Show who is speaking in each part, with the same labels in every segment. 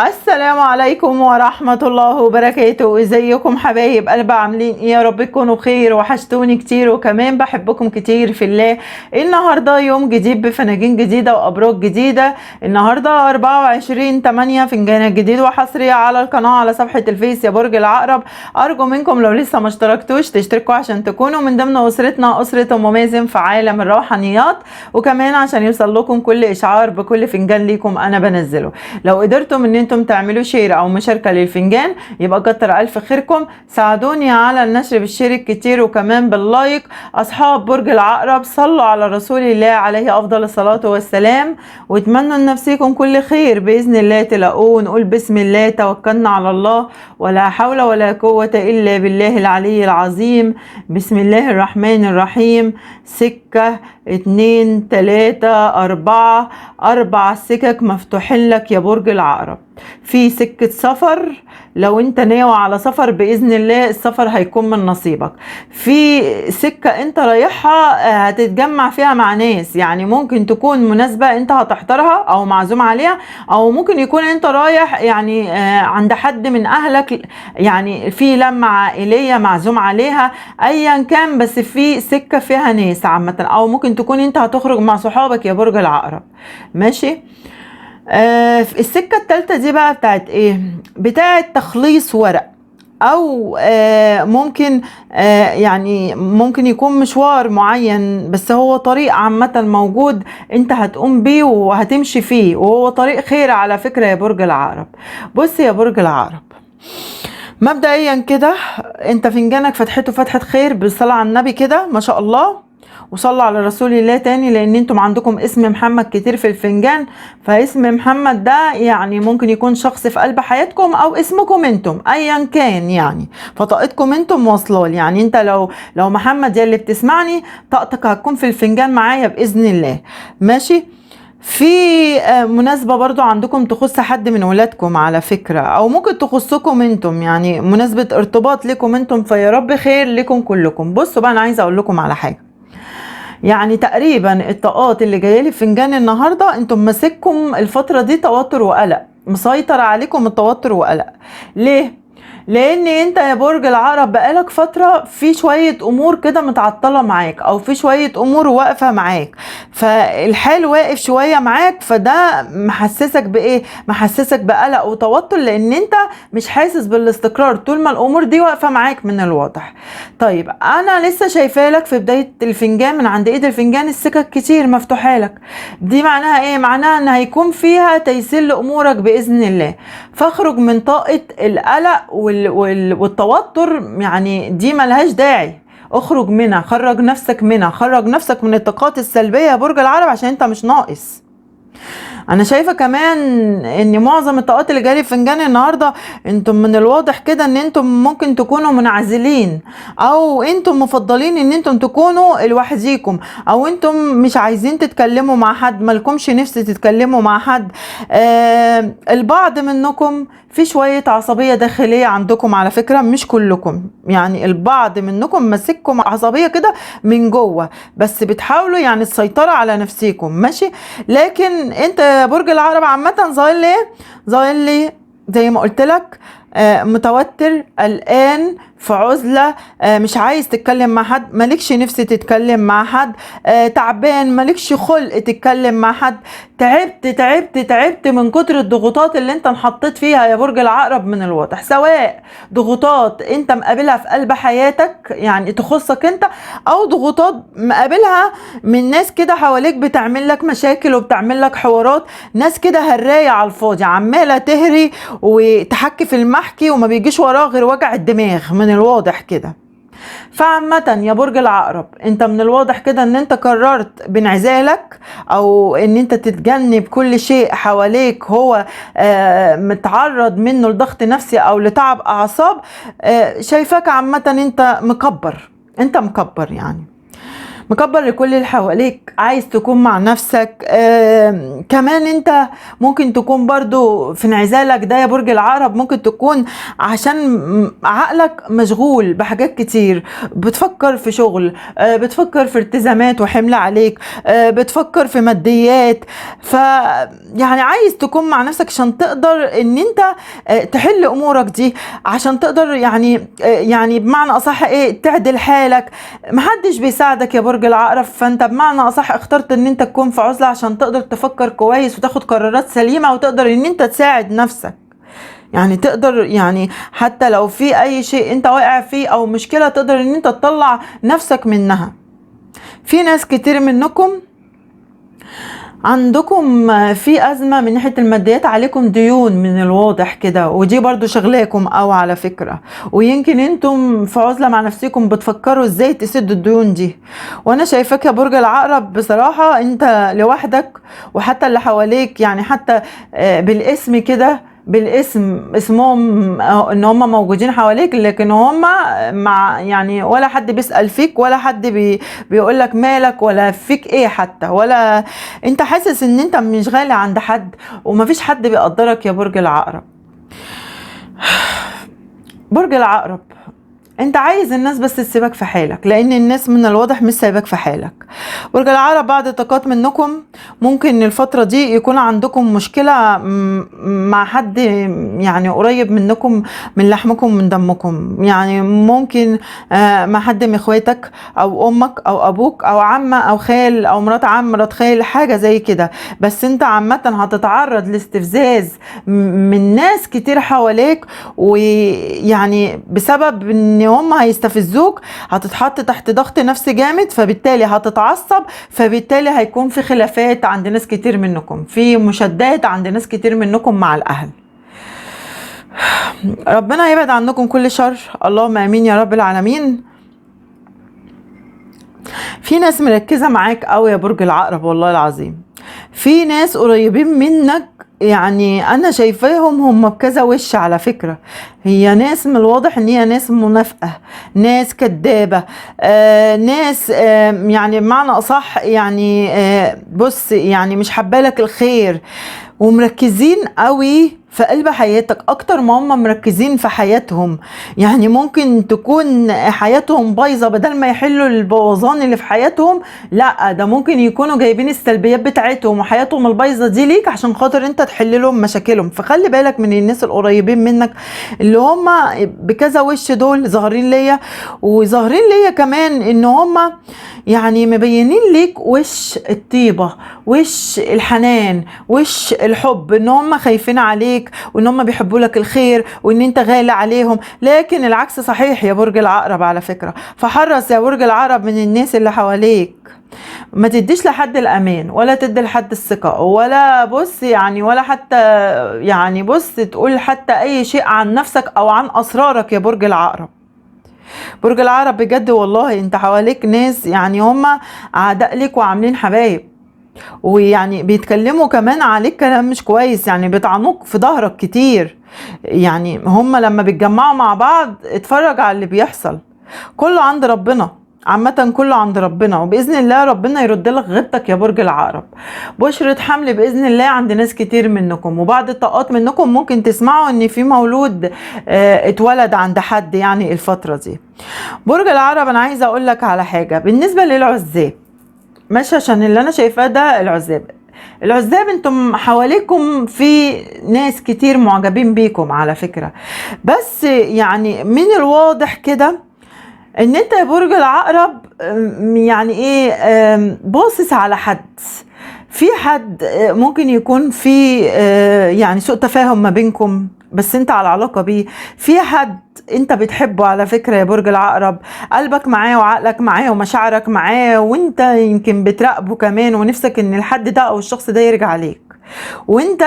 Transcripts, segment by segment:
Speaker 1: السلام عليكم ورحمة الله وبركاته. ازيكم حبايب قلب؟ عاملين ايه؟ يا رب تكونوا بخير. وحشتوني كتير وكمان بحبكم كتير في الله. النهاردة يوم جديد بفناجين جديدة وابراج جديدة. النهاردة 24/8 فنجان جديد وحصرية على القناة على صفحة الفيس يا برج العقرب. ارجو منكم لو لسه ما اشتركتوش تشتركوا عشان تكونوا من ضمن اسرتنا، اسرة ام مازن في عالم الروحانيات، وكمان عشان يوصل لكم كل اشعار بكل فنجان ليكم انا بنزله. لو قدرتم ان انتم تعملوا شير او مشاركة للفنجان يبقى كتر الف خيركم. ساعدوني على النشر بالشير الكتير وكمان باللايك. اصحاب برج العقرب صلوا على رسول الله عليه افضل الصلاة والسلام، واتمنوا لنفسكم كل خير باذن الله تلاقوه. نقول بسم الله توكلنا على الله ولا حول ولا قوة الا بالله العلي العظيم. بسم الله الرحمن الرحيم. سكة 2 3 4 4 سكك مفتوحين لك يا برج العقرب. في سكة سفر، لو انت ناوي على سفر بإذن الله السفر هيكون من نصيبك. في سكة انت رايحها هتتجمع فيها مع ناس، يعني ممكن تكون مناسبة انت هتحضرها او معزوم عليها، او ممكن يكون انت رايح يعني عند حد من اهلك، يعني في لمة عائلية معزوم عليها ايا كان، بس في سكة فيها ناس عامة، او ممكن تكون انت هتخرج مع صحابك يا برج العقرب. ماشي. السكة التالتة دي بقى بتاعت ايه؟ بتاعت تخليص ورق، او ممكن يعني ممكن يكون مشوار معين، بس هو طريق عامة موجود انت هتقوم بيه وهتمشي فيه، وهو طريق خير على فكرة يا برج العقرب. بص يا برج العقرب، مبدئيا كده انت فنجانك فتحته فتحة خير بالصلاة على النبي كده ما شاء الله، وصلوا على رسول الله تاني، لان انتم عندكم اسم محمد كتير في الفنجان. فاسم محمد ده يعني ممكن يكون شخص في قلب حياتكم او اسمكم انتم ايا كان، يعني فطاقتكم انتم واصله. يعني انت لو محمد يا اللي بتسمعني طاقتك هتكون في الفنجان معايا باذن الله. ماشي. في مناسبة برضو عندكم تخص حد من ولادكم على فكرة، او ممكن تخصكم انتم، يعني مناسبة ارتباط لكم انتم، فيا رب خير لكم كلكم. بصوا بقى انا عايزة اقول لكم على حاجة، يعني تقريبا الطاقات اللي جايه لي فنجان النهارده انتم ماسككم الفتره دي توتر وقلق، مسيطر عليكم التوتر وقلق. ليه؟ لان انت يا برج العقرب بقالك فتره في شويه امور كده متعطله معاك، او في شويه امور واقفه معاك، فالحال واقف شويه معاك، فده محسسك بايه؟ محسسك بقلق وتوتر، لان انت مش حاسس بالاستقرار طول ما الامور دي واقفه معاك من الواضح. طيب انا لسه شايفاه لك في بدايه الفنجان، من عند ايد الفنجان السكك كتير مفتوحه لك. دي معناها ايه؟ معناها ان هيكون فيها تيسير لامورك باذن الله. فاخرج من طاقه القلق والتوتر، يعني دي ملهاش داعي. اخرج منها، خرج نفسك منها، خرج نفسك من الطاقات السلبيه يا برج العقرب عشان انت مش ناقص. انا شايفه كمان ان معظم الطاقات اللي جالي في فنجان النهارده انتم من الواضح كده ان انتم ممكن تكونوا منعزلين، او انتم مفضلين ان انتم تكونوا لوحديكم، او انتم مش عايزين تتكلموا مع حد، مالكمش نفس تتكلموا مع حد. البعض منكم في شوية عصبية داخلية عندكم على فكرة، مش كلكم، يعني البعض منكم ماسككم عصبية كده من جوه، بس بتحاولوا يعني السيطرة على نفسيكم. ماشي. لكن انت يا برج العقرب عامة ظاهر لي ظاهر لي زي ما قلت لك متوتر، قلقان، في عزلة، مش عايز تتكلم مع حد، مالكش نفس تتكلم مع حد، تعبان، مالكش خلق تتكلم مع حد، تعبت تعبت تعبت من كتر الضغوطات اللي انت انحطيت فيها يا برج العقرب من الواضح، سواء ضغوطات انت مقابلها في قلب حياتك يعني تخصك انت، او ضغوطات مقابلها من ناس كده حواليك بتعمل لك مشاكل وبتعمل لك حوارات، ناس كده هراية على الفاضي عمالة تهري وتحكي في المحكي وما بيجيش وراه غير وجع الدماغ من الواضح كده. فعامة يا برج العقرب انت من الواضح كده ان انت قررت بانعزالك، او ان انت تتجنب كل شيء حواليك هو متعرض منه لضغط نفسي او لتعب اعصاب. شايفاك عامة انت مكبر، انت مكبر، يعني مكبر لكل اللي حواليك، عايز تكون مع نفسك. كمان انت ممكن تكون برضو في انعزالك ده يا برج العقرب، ممكن تكون عشان عقلك مشغول بحاجات كتير، بتفكر في شغل، بتفكر في التزامات وحمل عليك، بتفكر في ماديات. ف يعني عايز تكون مع نفسك عشان تقدر ان انت تحل امورك دي، عشان تقدر يعني بمعنى اصح ايه تعدل حالك. محدش بيساعدك يا برج العقرب، فانت بمعنى اصح اخترت ان انت تكون في عزلة عشان تقدر تفكر كويس وتاخد قرارات سليمة، وتقدر ان انت تساعد نفسك. يعني تقدر يعني حتى لو في اي شيء انت واقع فيه او مشكلة، تقدر ان انت تطلع نفسك منها. في ناس كتير منكم عندكم في أزمة من ناحية الماديات، عليكم ديون من الواضح كده، ودي برضو شغلاكم أو على فكرة، ويمكن انتم في عزلة مع نفسكم بتفكروا ازاي تسدوا الديون دي. وانا شايفاك يا برج العقرب بصراحة انت لوحدك، وحتى اللي حواليك يعني حتى بالاسم كده، بالاسم اسمهم ان هم موجودين حواليك، لكن هم مع يعني ولا حد بيسأل فيك، ولا حد بيقول لك مالك، ولا فيك ايه حتى، ولا انت حاسس ان انت مش غالي عند حد، ومفيش حد بيقدرك يا برج العقرب. برج العقرب انت عايز الناس بس تسيبك في حالك، لان الناس من الواضح مش سايبك في حالك. برج العقرب بعد طاقات منكم ممكن الفترة دي يكون عندكم مشكلة مع حد يعني قريب منكم، من لحمكم من دمكم. يعني ممكن مع حد من اخواتك او امك او ابوك او عمة او خال او مرات عم مرات خال، حاجة زي كده. بس انت عامة هتتعرض لاستفزاز من ناس كتير حواليك، ويعني بسبب ان هم هيستفزوك هتتحط تحت ضغط نفسي جامد، فبالتالي هتتعصب، فبالتالي هيكون في خلافات عند ناس كتير منكم، في مشادات عند ناس كتير منكم مع الاهل. ربنا يبعد عنكم كل شر، اللهم امين يا رب العالمين. في ناس مركزة معاك قوي يا برج العقرب، والله العظيم في ناس قريبين منك، يعني انا شايفاهم هم بكذا وش على فكرة. هي ناس من الواضح ان هي ناس منافقة، ناس كدابة، ناس يعني بمعنى اصح يعني بص يعني مش حبالك الخير، ومركزين قوي في قلب حياتك اكتر ما هم مركزين في حياتهم. يعني ممكن تكون حياتهم بايظة، بدل ما يحلوا البوظان اللي في حياتهم، لا ده ممكن يكونوا جايبين السلبيات بتاعتهم وحياتهم البايظة دي ليك عشان خاطر انت تحل لهم مشاكلهم. فخلي بالك من الناس القريبين منك اللي هم بكذا وش، دول ظاهرين ليا، وظاهرين ليا كمان ان هم يعني مبينين ليك وش الطيبة، وش الحنان، وش الحب، ان هم خايفين عليك، وان هم بيحبوا لك الخير، وان انت غالي عليهم. لكن العكس صحيح يا برج العقرب على فكرة. فحرص يا برج العقرب من الناس اللي حواليك، ما تديش لحد الامان، ولا تدي لحد الثقة، ولا بص يعني ولا حتى يعني بص تقول حتى اي شيء عن نفسك او عن اسرارك يا برج العقرب. برج العقرب بجد والله انت حواليك ناس يعني هم اعداء ليك وعاملين حبايب، ويعني بيتكلموا كمان عليك كلام مش كويس، يعني بيطعنوك في ظهرك كتير. يعني هم لما بيتجمعوا مع بعض اتفرج على اللي بيحصل. كله عند ربنا، عامة كله عند ربنا، وبإذن الله ربنا يرد لك غيبتك يا برج العقرب. بشرة حمل بإذن الله عند ناس كتير منكم، وبعض الطاقات منكم ممكن تسمعوا ان في مولود اتولد عند حد يعني الفترة دي. برج العقرب انا عايزة اقول لك على حاجة بالنسبة للعزاب، ماشي؟ عشان اللي انا شايفاه ده العزاب انتم حواليكم في ناس كتير معجبين بيكم على فكرة، بس يعني من الواضح كده ان انت يا برج العقرب يعني ايه باصص على حد، في حد ممكن يكون في يعني سوء تفاهم ما بينكم، بس انت على علاقة بيه. في حد انت بتحبه على فكرة يا برج العقرب، قلبك معاه وعقلك معاه ومشاعرك معاه، وانت يمكن بتراقبه كمان، ونفسك ان الحد ده او الشخص ده يرجع ليك، وانت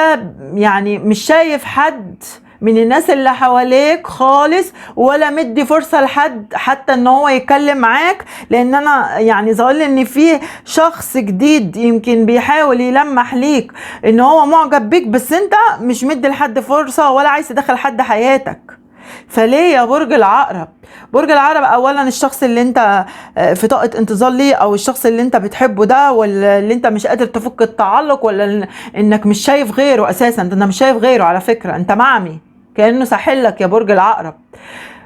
Speaker 1: يعني مش شايف حد من الناس اللي حواليك خالص، ولا مدي فرصة لحد حتى ان هو يتكلم معاك. لان انا يعني ظل ان في شخص جديد يمكن بيحاول يلمح ليك ان هو معجب بيك، بس انت مش مدي لحد فرصة، ولا عايز تدخل حد حياتك. فليه يا برج العقرب؟ برج العقرب اولا الشخص اللي انت في طاقة انتظار ليه، او الشخص اللي انت بتحبه ده، ولا اللي انت مش قادر تفك التعلق، ولا انك مش شايف غيره اساسا. انت مش شايف غيره على فكرة، انت معمي كأنه ساحلك يا برج العقرب.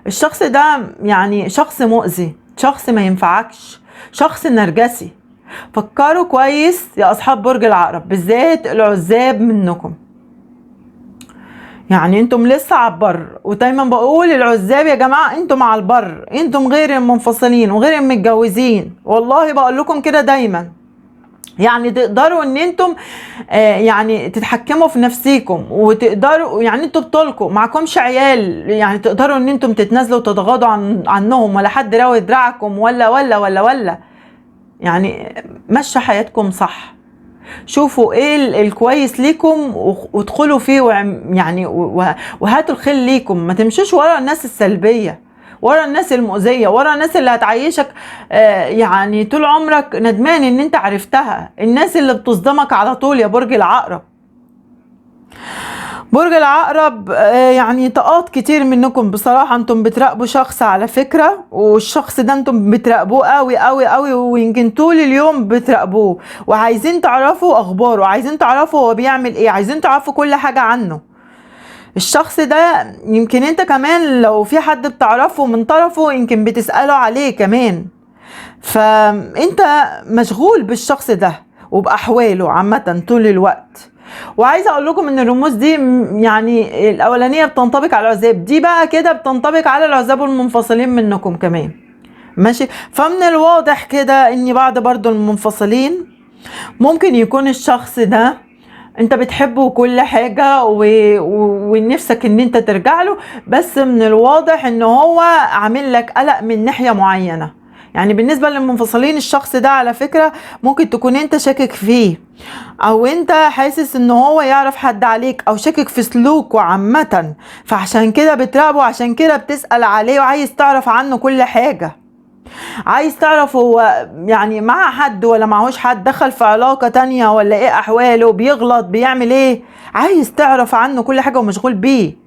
Speaker 1: الشخص ده يعني شخص مؤذي، شخص ما ينفعكش، شخص نرجسي. فكروا كويس يا اصحاب برج العقرب، بالذات العزاب منكم. يعني انتم لسه على البر، ودايما بقول العزاب يا جماعه انتم على البر، انتم غير المنفصلين وغير المتجوزين، والله بقول لكم كده دايما. يعني تقدروا ان انتم يعني تتحكموا في نفسيكم، وتقدروا يعني انتم بطولكم معكمش عيال، يعني تقدروا ان انتم تتنازلوا وتتغاضوا عنهم، ولا حد راوي دراعكم ولا يعني مشي حياتكم صح. شوفوا ايه الكويس ليكم وادخلوا فيه، يعني وهاتوا الخير ليكم. ما تمشوش ورا الناس السلبية، ورا الناس المؤذية، ورا الناس اللي هتعيشك يعني طول عمرك ندمان ان انت عرفتها، الناس اللي بتصدمك على طول يا برج العقرب. برج العقرب يعني طاقات كتير منكم بصراحة انتم بتراقبوا شخص على فكرة، والشخص ده انتم بتراقبوه قوي قوي قوي، ويمكن طول اليوم بتراقبوه، وعايزين تعرفوا اخباره، عايزين تعرفوا هو بيعمل ايه، عايزين تعرفوا كل حاجة عنه. الشخص ده يمكن انت كمان لو في حد بتعرفه من طرفه يمكن بتسأله عليه كمان، فانت مشغول بالشخص ده وبأحواله عامة طول الوقت. وعايزه اقول لكم ان الرموز دي يعني الاولانيه بتنطبق على العزاب، دي بقى كده بتنطبق على العزاب المنفصلين منكم كمان، ماشي. فمن الواضح كده ان بعض برضو المنفصلين ممكن يكون الشخص ده انت بتحبه كل حاجة ونفسك ان انت ترجع له، بس من الواضح ان هو عامل لك قلق من ناحية معينة. يعني بالنسبة للمنفصلين الشخص ده على فكرة ممكن تكون انت شاكك فيه، او انت حاسس ان هو يعرف حد عليك، او شاكك في سلوكه عامة، فعشان كده بتراقبه، عشان كده بتسأل عليه وعايز تعرف عنه كل حاجة. عايز تعرف هو يعني مع حد ولا معهوش حد، دخل في علاقة تانية ولا ايه احواله، بيغلط بيعمل ايه، عايز تعرف عنه كل حاجة ومشغول بيه.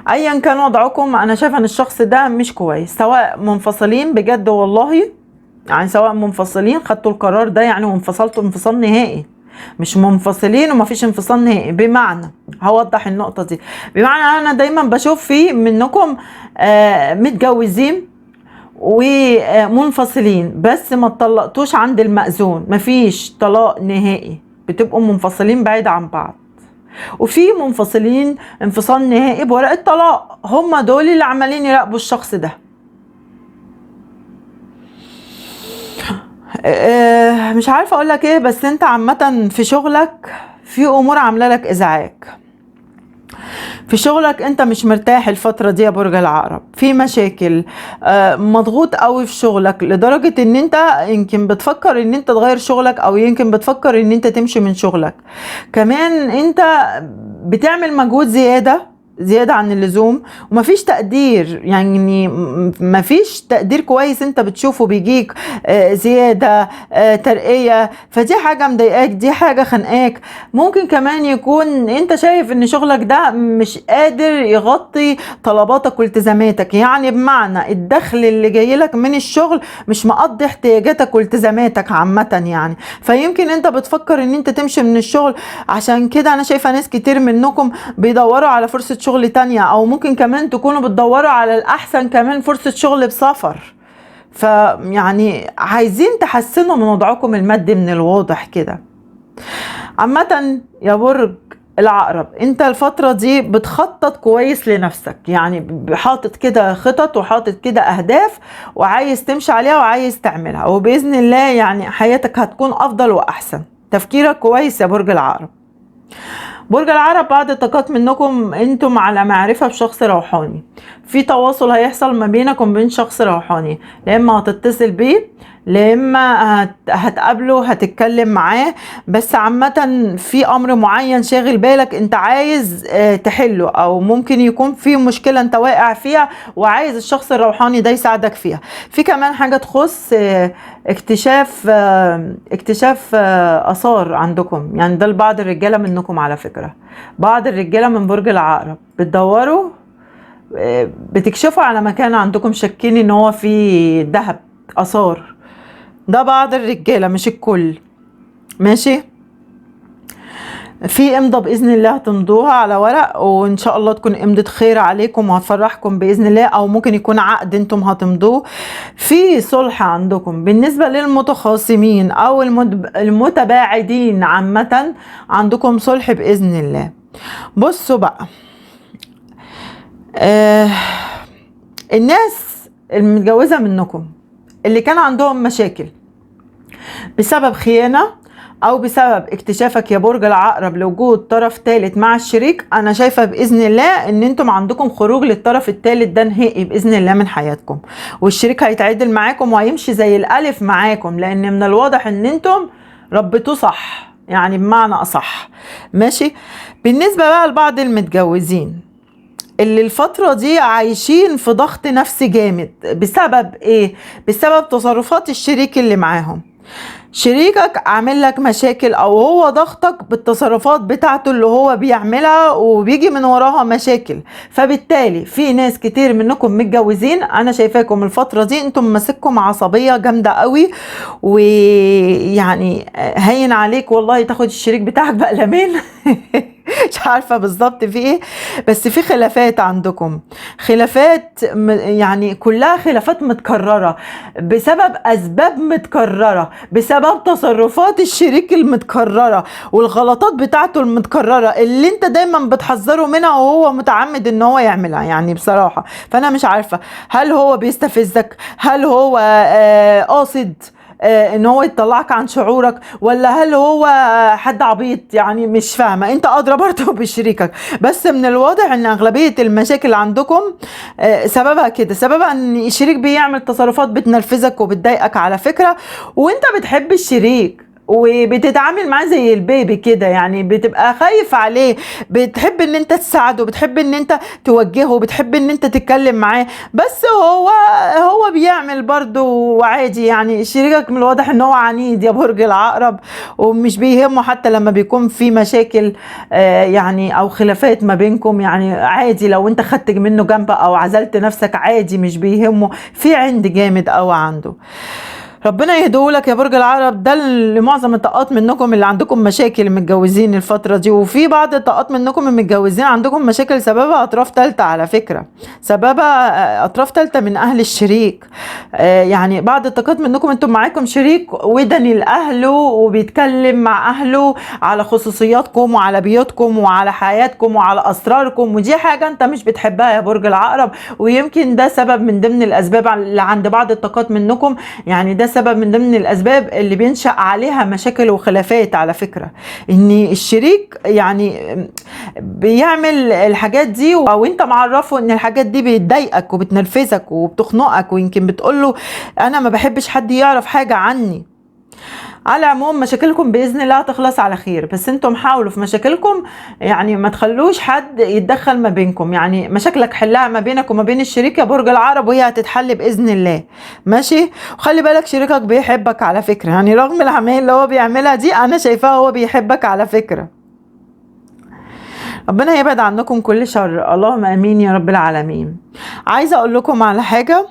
Speaker 1: ايا كان وضعكم انا شايفه ان الشخص ده مش كويس، سواء منفصلين بجد والله، يعني سواء منفصلين خدتوا القرار ده يعني وانفصلتوا انفصال نهائي، مش منفصلين ومفيش انفصال نهائي. بمعنى هوضح النقطة دي، بمعنى انا دايما بشوف في منكم متجوزين ومنفصلين بس ما اتطلقتوش عند المأذون، مفيش طلاق نهائي، بتبقوا منفصلين بعيد عن بعض. وفي منفصلين انفصال نهائي بورقة طلاق، هم دول اللي عمالين يراقبوا الشخص ده. مش عارفة اقول لك ايه، بس انت عامة في شغلك في امور عاملة لك ازعاج، في شغلك انت مش مرتاح الفترة دي يا برج العقرب، في مشاكل، مضغوط قوي في شغلك لدرجة ان انت يمكن بتفكر ان انت تغير شغلك، او يمكن بتفكر ان انت تمشي من شغلك. كمان انت بتعمل مجهود زيادة عن اللزوم، ومفيش تقدير، يعني مفيش تقدير كويس انت بتشوفه بيجيك زيادة ترقية، فدي حاجة مضايقاك، دي حاجة خانقاك. ممكن كمان يكون انت شايف ان شغلك ده مش قادر يغطي طلباتك والتزاماتك، يعني بمعنى الدخل اللي جاي لك من الشغل مش مقضي احتياجاتك والتزاماتك عامة يعني، فيمكن انت بتفكر ان انت تمشي من الشغل. عشان كده انا شايفة ناس كتير منكم بيدوروا على فرصة شغل تانية، او ممكن كمان تكونوا بتدوروا على الاحسن كمان فرصة شغل بسفر، فيعني عايزين تحسنوا من وضعكم المادي من الواضح كده. عامة يا برج العقرب انت الفترة دي بتخطط كويس لنفسك، يعني حاطط كده خطط وحاطط كده اهداف وعايز تمشي عليها وعايز تعملها، وبإذن الله يعني حياتك هتكون افضل واحسن. تفكيرك كويس يا برج العقرب. برج العقرب بعض الطاقات منكم انتم على معرفة بشخص روحاني، في تواصل هيحصل ما بينك وما بين شخص روحاني، لا اما هتتصل بيه، لا اما هتقابله هتتكلم معاه. بس عامة في امر معين شاغل بالك انت عايز تحله، او ممكن يكون في مشكلة انت واقع فيها وعايز الشخص الروحاني ده يساعدك فيها. في كمان حاجة تخص اكتشاف اثار عندكم، يعني ده لبعض الرجالة منكم على فكرة. بعض الرجالة من برج العقرب بتدوروا، بتكشفوا على مكان عندكم شاكين ان هو فيه ذهب، اثار. ده بعض الرجالة مش الكل، ماشي. في امضة باذن الله هتمضوها على ورق، وان شاء الله تكون امضة خير عليكم وهتفرحكم باذن الله، او ممكن يكون عقد انتم هتمضوه. في صلح عندكم بالنسبة للمتخاصمين او المتباعدين عامة، عندكم صلح باذن الله. بصوا بقى، الناس المتجوزة منكم اللي كان عندهم مشاكل بسبب خيانة او بسبب اكتشافك يا برج العقرب لوجود طرف ثالث مع الشريك، انا شايفة باذن الله ان انتم عندكم خروج للطرف الثالث ده نهائي باذن الله من حياتكم، والشريك هيتعدل معاكم وهيمشي زي الالف معاكم، لان من الواضح ان انتم ربيتوه صح، يعني بمعنى اصح، ماشي. بالنسبة بقى لبعض المتجوزين اللي الفترة دي عايشين في ضغط نفسي جامد، بسبب ايه؟ بسبب تصرفات الشريك اللي معاهم. شريكك عامل لك مشاكل، او هو ضغطك بالتصرفات بتاعته اللي هو بيعملها وبيجي من وراها مشاكل. فبالتالي في ناس كتير منكم متجوزين، انا شايفاكم الفترة دي انتم ماسككم عصبية جامدة قوي، ويعني هين عليك والله تاخد الشريك بتاعك بقلمين. مش عارفة بالظبط في ايه، بس في خلافات عندكم، خلافات يعني كلها خلافات متكررة بسبب اسباب متكررة، بسبب تصرفات الشريك المتكررة والغلطات بتاعته المتكررة اللي انت دايما بتحذره منها وهو متعمد ان هو يعملها، يعني بصراحة. فانا مش عارفة هل هو بيستفزك، هل هو قاصد ان هو يطلعك عن شعورك، ولا هل هو حد عبيط، يعني مش فاهمه. انت ادرى برضه بشريكك، بس من الواضح ان اغلبيه المشاكل عندكم سببها كده، سببها ان الشريك بيعمل تصرفات بتنرفزك وبتضايقك على فكره، وانت بتحب الشريك وبتتعامل معاه زي البيبي كده، يعني بتبقى خايف عليه، بتحب ان انت تساعده، بتحب ان انت توجهه، بتحب ان انت تتكلم معاه، بس هو بيعمل برضو عادي. يعني شريكك من الواضح ان هو عنيد يا برج العقرب، ومش بيهمه حتى لما بيكون في مشاكل يعني او خلافات ما بينكم، يعني عادي لو انت خدت منه جنب او عزلت نفسك عادي، مش بيهمه، في عند جامد قوي عنده. ربنا يهدولك يا برج العقرب. ده لمعظم الطاقات منكم اللي عندكم مشاكل متجوزين الفترة دي، وفي بعض الطاقات منكم المتجوزين عندكم مشاكل سببها أطراف تالتة على فكرة، سببها أطراف تالتة من أهل الشريك. يعني بعض الطاقات منكم انتم معاكم شريك ودني لأهله وبيتكلم مع أهله على خصوصياتكم وعلى بيوتكم وعلى حياتكم وعلى أسراركم، ودي حاجة انت مش بتحبها يا برج العقرب، ويمكن ده سبب من ضمن الأسباب اللي عند بعض الطاقات منكم، يعني ده سبب من ضمن الاسباب اللي بينشأ عليها مشاكل وخلافات على فكرة، ان الشريك يعني بيعمل الحاجات دي، او انت معرفه ان الحاجات دي بتضايقك وبتنرفزك وبتخنقك، ويمكن بتقوله انا ما بحبش حد يعرف حاجة عني. على العموم مشاكلكم باذن الله هتخلص على خير، بس انتم حاولوا في مشاكلكم يعني ما تخلوش حد يتدخل ما بينكم، يعني مشاكلك حلها ما بينك وما بين الشريك يا برج العقرب، وهي هتتحل باذن الله، ماشي. وخلي بالك شريكك بيحبك على فكره، يعني رغم العمايل اللي هو بيعملها دي انا شايفاه هو بيحبك على فكره. ربنا يبعد عنكم كل شر، اللهم امين يا رب العالمين. عايزه اقول لكم على حاجه،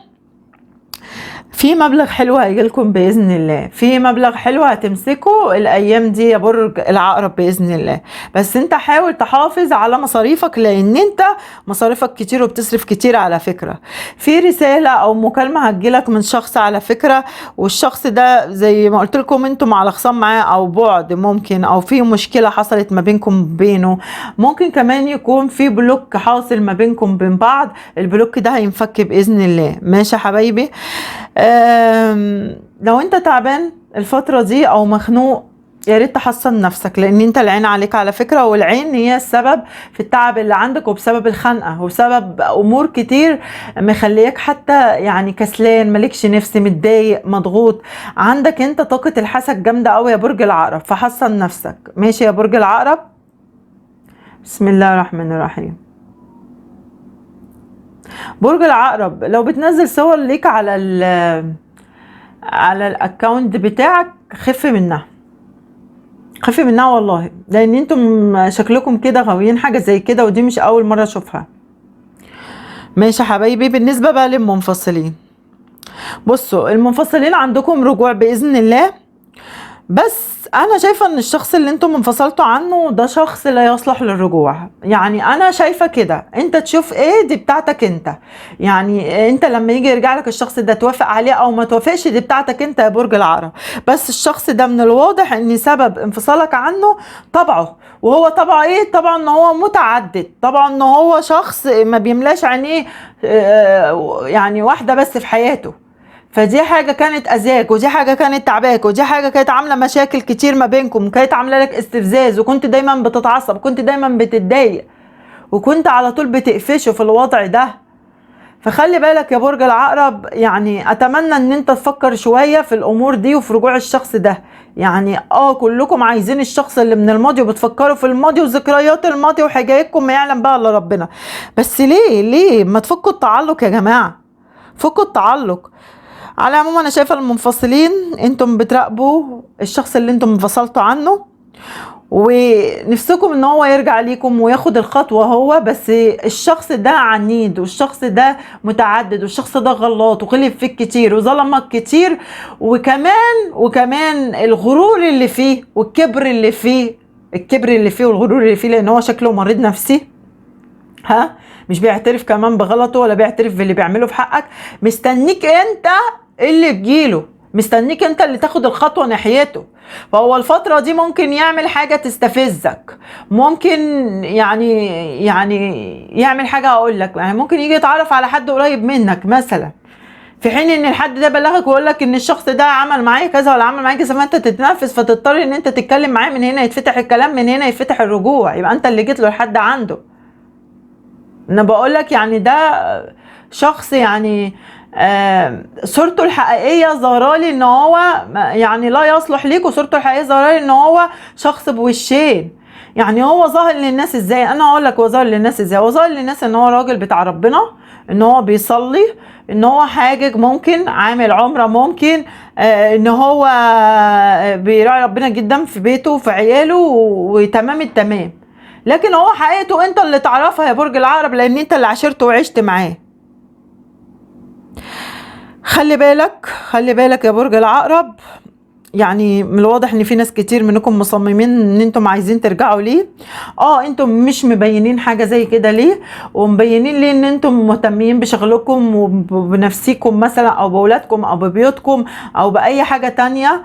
Speaker 1: في مبلغ حلو هيجيلكم باذن الله، في مبلغ حلو هتمسكوا الايام دي يا برج العقرب باذن الله، بس انت حاول تحافظ على مصاريفك، لان انت مصاريفك كتير وبتصرف كتير على فكره. في رساله او مكالمه هتجيلك من شخص على فكره، والشخص ده زي ما قلت لكم انتم على خصام معاه او بعد ممكن، او في مشكله حصلت ما بينكم وبينه، ممكن كمان يكون في بلوك حاصل ما بينكم وبين بعض، البلوك ده هينفك باذن الله، ماشي يا حبايبي. لو انت تعبان الفترة دي او مخنوق يا ريت تحصن نفسك، لان انت العين عليك على فكرة، والعين هي السبب في التعب اللي عندك، وبسبب الخنقة، وبسبب امور كتير مخليك حتى يعني كسلان، مالكش نفس، متضايق، مضغوط. عندك انت طاقة الحسد جامدة قوي يا برج العقرب، فحصن نفسك. ماشي يا برج العقرب. بسم الله الرحمن الرحيم. برج العقرب، لو بتنزل صور ليك على الاكونت بتاعك، خف منها، خفي منها والله، لان انتم شكلكم كده غاويين حاجه زي كده، ودي مش اول مره اشوفها. ماشي يا حبايبي. بالنسبه بقى للمنفصلين، بصوا المنفصلين عندكم رجوع باذن الله، بس انا شايفه ان الشخص اللي انتم انفصلتوا عنه ده شخص لا يصلح للرجوع. يعني انا شايفه كده، انت تشوف ايه دي بتاعتك انت. يعني انت لما يجي يرجع لك الشخص ده، توافق عليه او ما توافقش دي بتاعتك انت يا برج العقرب. بس الشخص ده من الواضح ان سبب انفصالك عنه طبعه، وهو طبعه ايه؟ طبعا ان هو متعدد، طبعا ان هو شخص ما بيملاش عينيه يعني واحده بس في حياته. فدي حاجة كانت أذاك، ودي حاجة كانت تعباك، ودي حاجة كانت عاملة مشاكل كتير ما بينكم، كانت عاملة لك استفزاز، وكنت دايما بتتعصب، كنت دايما بتتضايق، وكنت على طول بتقفشه في الوضع ده. فخلي بالك يا برج العقرب، يعني أتمنى ان انت تفكر شوية في الأمور دي وفي رجوع الشخص ده. يعني كلكم عايزين الشخص اللي من الماضي، وبتفكروا في الماضي وذكريات الماضي وحكايتكم، ما يعلم بقى الا ربنا. بس ليه ما تفكوا التعلق يا جماعة؟ فكوا التعلق. على العموم انا شايفه المنفصلين انتم بتراقبوا الشخص اللي انتم انفصلتوا عنه، ونفسكم ان هو يرجع ليكم وياخد الخطوه هو، بس الشخص ده عنيد، والشخص ده متعدد، والشخص ده غلط وغلب فيك كتير وظلمك كتير، وكمان الغرور اللي فيه والكبر اللي فيه، والغرور اللي فيه، لان هو شكله مريض نفسي. مش بيعترف كمان بغلطه، ولا بيعترف باللي بيعمله في حقك. مستنيك انت اللي تجيله، مستنيك انت اللي تاخد الخطوة ناحيته. فهو الفترة دي ممكن يعمل حاجة تستفزك، ممكن يعني يعمل حاجة، اقول لك يعني ممكن يجي يتعرف على حد قريب منك مثلا، في حين ان الحد ده بلغك ويقول لك ان الشخص ده عمل معايا كذا ولا عمل معايا كذا، فانت تتنفس، فتضطر ان انت تتكلم معاه، من هنا يتفتح الكلام، من هنا يتفتح الرجوع، يبقى انت اللي جيت له لحد عنده. انا بقول لك يعني ده شخص يعني صورته الحقيقيه ظهرالي ان هو يعني لا يصلح ليك، وصورته الحقيقيه ظهرالي ان هو شخص بوشين. يعني هو ظاهر للناس ازاي؟ انا هقول لك هو ظاهر للناس ازاي. هو ظاهر للناس ان هو راجل بتاع ربنا، ان هو بيصلي، ان هو حاجج، ممكن عامل عمره، ممكن ان هو بيراعي ربنا جدا في بيته وفي عياله، وتمام التمام. لكن هو حقيقته انت اللي تعرفها يا برج العقرب، لان انت اللي عشرته وعشت معاه. خلي بالك يا برج العقرب. يعني من الواضح ان في ناس كتير منكم مصممين ان انتم عايزين ترجعوا ليه. انتم مش مبينين حاجه زي كده ليه، ومبينين ليه ان انتم مهتمين بشغلكم وبنفسيكم مثلا، او باولادكم، او ببيوتكم، او باي حاجه تانية.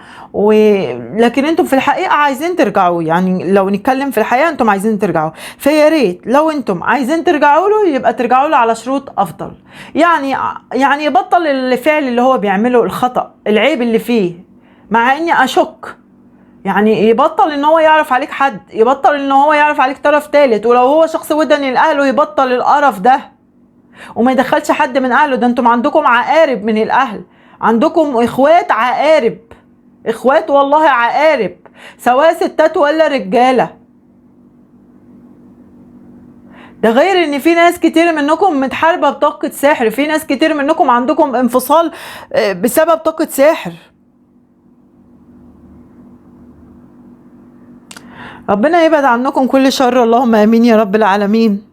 Speaker 1: لكن انتم في الحقيقه عايزين ترجعوا. يعني لو نتكلم في الحقيقه انتم عايزين ترجعوا، فيا ريت لو انتم عايزين ترجعوا له يبقى ترجعوا له على شروط افضل. يعني يبطل الفعل اللي هو بيعمله، الخطأ، العيب اللي فيه. مع اني اشك، يعني يبطل ان هو يعرف عليك حد، يبطل ان هو يعرف عليك طرف ثالث، ولو هو شخص ودني لاهله يبطل القرف ده، وما يدخلش حد من اهله. ده انتم عندكم عقارب من الاهل، عندكم اخوات عقارب، اخوات والله عقارب، سواء ستات ولا رجاله. ده غير ان في ناس كتير منكم متحاربه بطاقه سحر، في ناس كتير منكم عندكم انفصال بسبب طاقه سحر. ربنا يبعد عنكم كل شر، اللهم امين يا رب العالمين.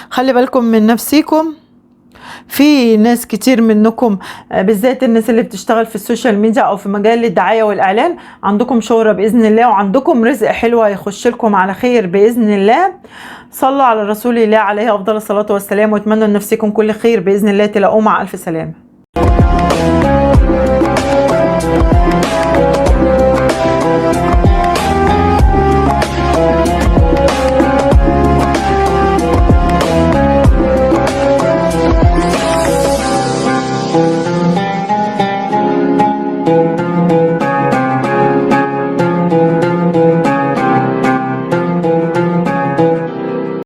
Speaker 1: خلي بالكم من نفسيكم. في ناس كتير منكم بالذات الناس اللي بتشتغل في السوشيال ميديا او في مجال الدعاية والاعلان، عندكم شهرة باذن الله، وعندكم رزق حلو هيخش لكم على خير باذن الله. صلوا على رسول الله عليه افضل الصلاة والسلام، واتمنى لنفسكم كل خير باذن الله، تلاقوه مع الف سلامة.